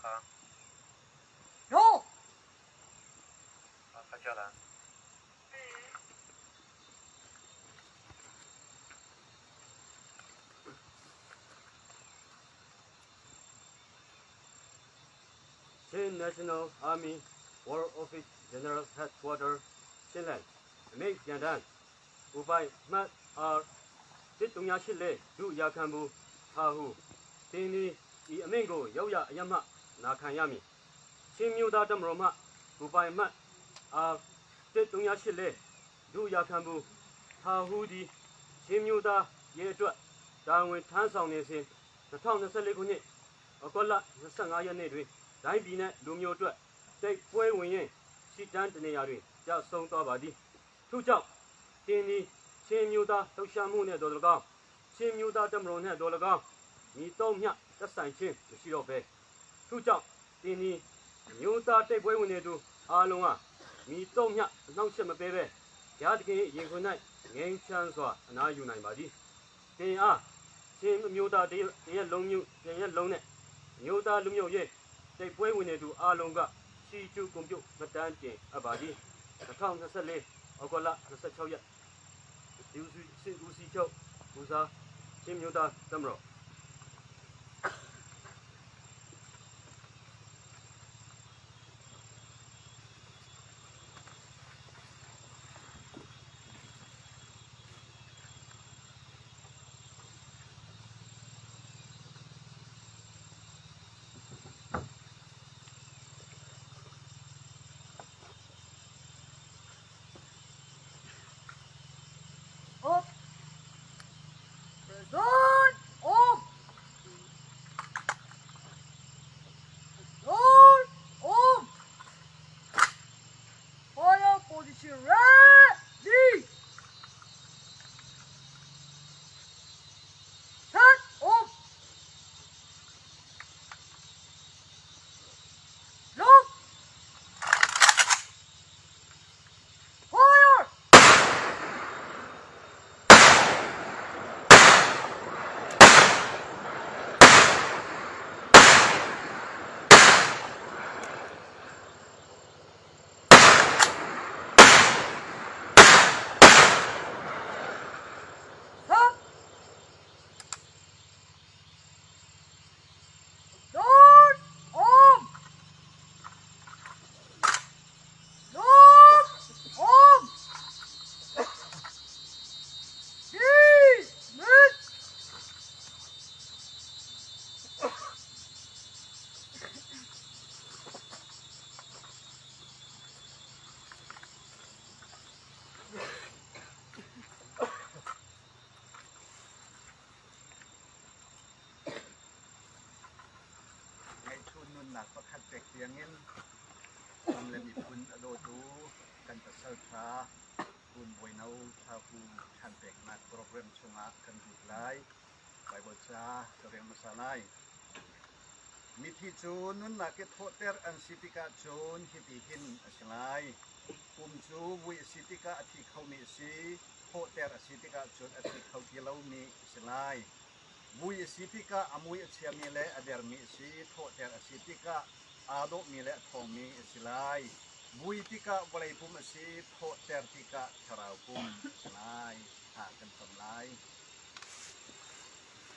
康。有。他叫了。Chin National Army War Office General Headquarters 新兰အမိန့်ပြန်တန်းဥပိုင်မှတ် R 1384ဒုရာခံမှုဟာဟုတင်းဒီဤအမိန့်ကိုရောက်ရအယမနာခံရမည်ချင်းမျိုးသားတမတော်မှဥပိုင်မှတ် R 1384ဒုရာခံမှုဟာဟုဒီချင်းမျိုးသားရဲ့အတွက်တာဝန်ထမ်းဆောင်နေစဉ်2024ခုနှစ်ဩဂုတ်လ25ရက်နေ့တွင်တိုင်းပြည်နှင့်လူမျိုးအတွက်တိတ်ပွဲဝင်ရင်စီတန်းတနေရာတွင်ကြဆုံးသွားပါသည်ထို့ကြောင့်တင်းဒီချင်းမျိုးသားလှုပ်ရှားမှုနှင့်တော်၎င်းချင်းမျိုးသားတမတော်နှင့်တော်၎င်းမိတော့မြသက်ဆိုင်ခြင်းမရှိတော့ပဲထို့ကြောင့်တင်းဒီမျိုးသားတိတ်ပွဲဝင်နေသူအားလုံးဟာမိတော့မြအနှောင့်အယှက်မပေးပဲရာတကယ်ရင်ခွင်၌ငြိမ်းချမ်းစွာအနားယူနိုင်ပါသည်တင်းအားချင်းမျိုးသားတရက်လုံးမျိုးနဲ့မျိုးသားလူမျိုးရဲ့တိတ်ပွဲဝင်နေသူအားလုံးကစီကျူကွန်ပြုတ်မတန်းကျင်အပ်ပါသည်2024ဩဂုတ်လ26ရက်ဒီဦးစီးချုပ်ဦးစားချင်းမျိုးသားတမတော်Up. Present. Up. Present. Up. Fire position ready. Set. Up. Look. Fire. Stop. Down. Arm. Lock. Arm. Dismiss. Ngày thun nun nạc bác khát bẹc tiếng in Tâm lên bị thun ở đô tú Cần ta sơ khá Thun bồi nâu thao phu khăn bẹc nạc program chung ác cần hụt lái Bài bột xa cho riêng mà xa lái Mi thi chun nun nạc kết hộ ter an sitika chun hiti hin as lái Chú vui sitika ati khâu mi si Hộ ter sitika chun ati khâu ki lâu mi as lái vui sitika amui achia mi le ader mi si tho ter sitika ado mi le thong mi silai vui tika bolai pum si tho ter tika tharau pum silai ha kan samlai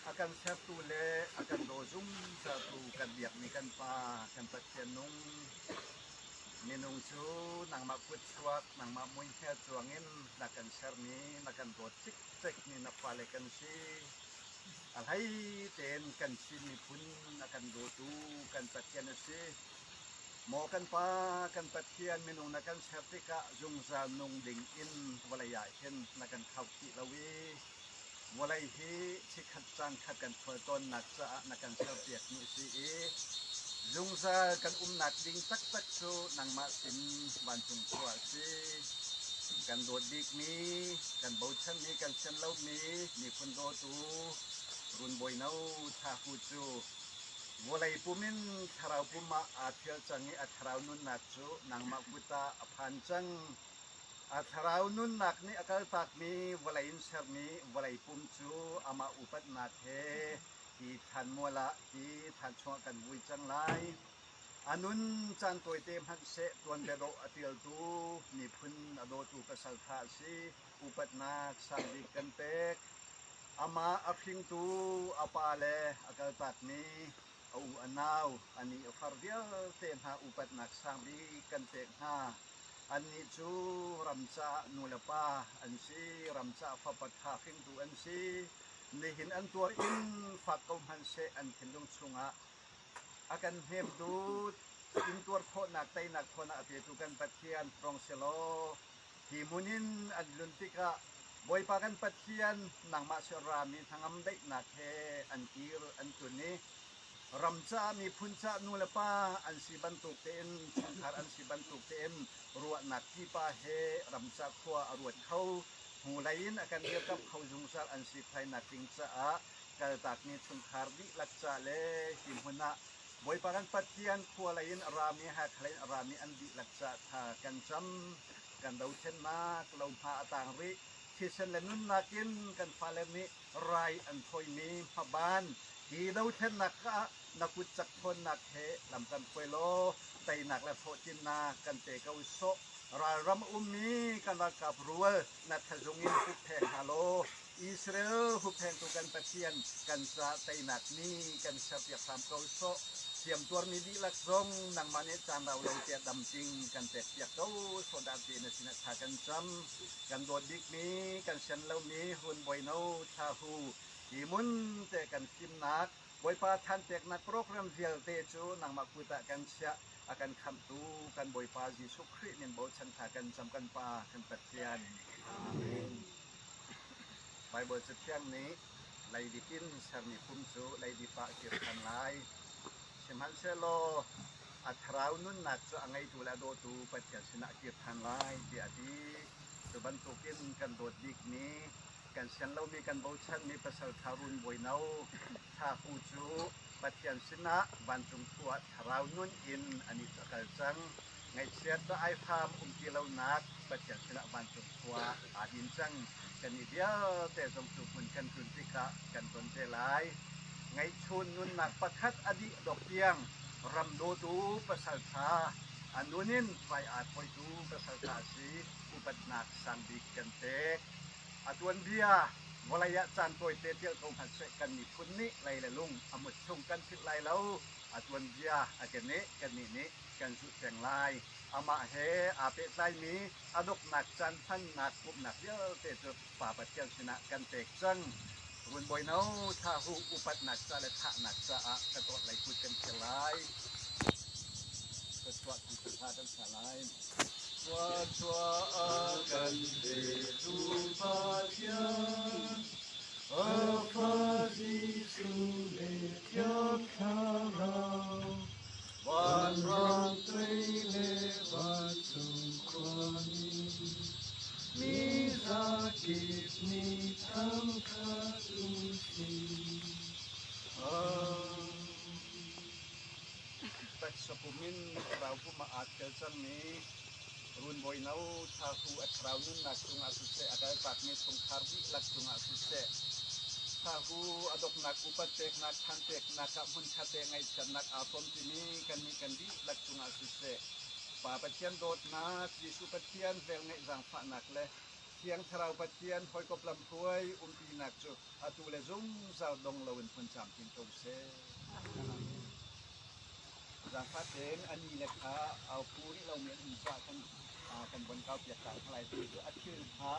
akan satu le akan dozum satu kan biak ni kan pa kan patianung minung chu nang ma put suak nang ma mui kha chuangin nakan sermi nakan do tik tik ni na pale kan si alhai ten kan sini pun akan dotu kan patian si mo kan pa kan patian minung na kan sertika zungza nung ding in walaya hen na kan khauki lawi walai hi chikhat chang khat kan thoi naksa na kan serpiak ni si zungza kan nak ding tak tak so nang ma sin ban chung chua si kan do dik mi kan bauchan mi kan chen lau mi ni kun do tu run boy nau tha hu chu volai pumin tharau puma athil changi atharau nun nak chu nangma buta aphan chang atharau nun nak ni akal tak mi volai in ser mi volai pum chu ama upat na the ที่ทันมัวละที่ทันชัวกันวุยจังไรอันนุนจันตัวเต็มหันเสตัวนเดโรอติลตูมีพุนอโดตูกษัตริย์สีอุปัตนาสังดิกันเตกอามาอภิงตูอาปาเลอากาตักนี้เอาอันนาวอันนี้ฟาร์เดียเต็มหาอุปัตนักสังดิกันเตกหาอันนี้จูรำจานูเลปาอันซีรำจาฟปัตหาฟิงตูอันซีนี่เห็นอันตัวอินฝักกมหันเสอันเห็นลงสุงะอาการเฮมดูอินตัวโคนักไตนักโคนักเปียตุกันปัจเจียนตรองเซโลที่มุนินอันลุนติกะบอยปากันปัจเจียนนางมาเชรามีทางอัมได้นักเฮอันกีรอันตุนี้รำจามีพุนจานูเลปาอันสีบันตุกเต็นสังขารอันสีบันตุกเต็นรัวนักที่ปาเฮรำจาขัวอรวดเขาหูไลน์อาการเรียกกับเขาจุงซาอันสีไทยนักจิงจ้ากระตักนี้สังขารดิลักจาเลหิมหุนะบอยปากันปัจเจียนขัวไลน์รามีหักไลน์รามีอันดิลักจาทากันจำกันดาวเช่นนักเราพาต่างริที่เช่นเลนุนนักินกันฟาเลมิไรอันทอยมีพบานที่ดาวเช่นนักกะนักกุจักทนนักเฮลำกันควยโลไตนักและโพจินนากันเตกาวิโซรายรำมีกันรักกับรัวนัทจงอินหุบแพงฮาโลอิสราเอลหุบแพงตุกันตะเคียนกันสะไตนักนี้กันสับยาพามเกาโซเสียมตัวมีดีลักซงนางมาเนจานเราเราเตียดำจริงกันเตะเปียกเกาโซดาตีนสินะทากันจำกันโดดดิกนี้กันเชนเรามีหุ่นบอยโนชาฮูอีมุนเตกันซิมนักบอยปาทันเตกนักโปรแกรมเดียลเตจูนางมาคุตะกันเชะอาการคำตูกันบอยปาจิสุคริเนียนบอชันทากันจำกันปากันตัดเทียนไปบทเสียงนี้ไลดิกินสามีคุ้มจูไลดิปะเกียรติทันไลเชมันเชโลอัตราวนุนนักจะอังไงดูแลโดตูปัจจัยชนะเกียรติทันไลเดียดีตัวบรรทุกินกันโดดดิกนี้กันเชนเรามีกันบอชันมีภาษาทารุณบอยเนาชาคูจูปัจจัยชนะบรรจุตัวทราวนุนอินอันนี้จะกันจังไงเชียร์ไอพามกิเลานักปัจจัยชนะบรรจุตัวอาดินจังกันอีเดียวแต่สมสุขเหมือนกันทุนที่กะกันตนเจรายไงชุนนุนหนักประคัดอดีดอกเตียงรำโดตูประสาทาอันนู้นินไฟอาจปอยตูประสาทาสีอุปนักสันดิกันเตกอดวนเบียวลายจันตัวเตเตียวตรงหันเสกันมีพุนนี้ไรละลุงอมุดชงกันสิไรแล้วอดวนเบียอากันนี้กันนี้กันสุดแสงลายอามาเฮอาเปไตมีอดกหนักจันท่านหนักกุบหนักเยอะเตจุป่าปัจเจียชนะกันเตกจังรุนบอยเนาถ้าหูอุปัตหนักจะและท่าหนักจะกระโดดไหลคุยกันเฉลายกระสวัสดิ์สุภาพกันเฉลายว่าตัวกันเตจุปัจเจียอาฟาดิสุเลยาคาราวันรังเตเลวัตุครานีมีสักิจมีทั้งคาตุสีปัจจุบันเราผู้มาอาจเกิดจังนี้รุนบอยนาทาหูอัตรานุนนักจุงอาสุเสอาการปากนี้สงครามวิลักจุงอาสุเสทาหูอดกนักอุปเตกนักทันเตกนักกับมุนชาเตงไงฉันนักอาตมที่นี้กันมีกันดีลักจุงอาสุเสป่าปัจเจียนโดดนักยิสุปัจเจียนเวลไงจังฝานักเลยเทียงทราวปัจเจียนหอยกบลำพวยปีนักจุอาตุเลซุ่มสาวดงลาวินคนจำจิงตงเสจังฟ้าเตนอันนี้นะคะเอาปูที่เราเมียนอินทรากันบนเก้าเปียกสายอะไรที่อัดชื่นฮะ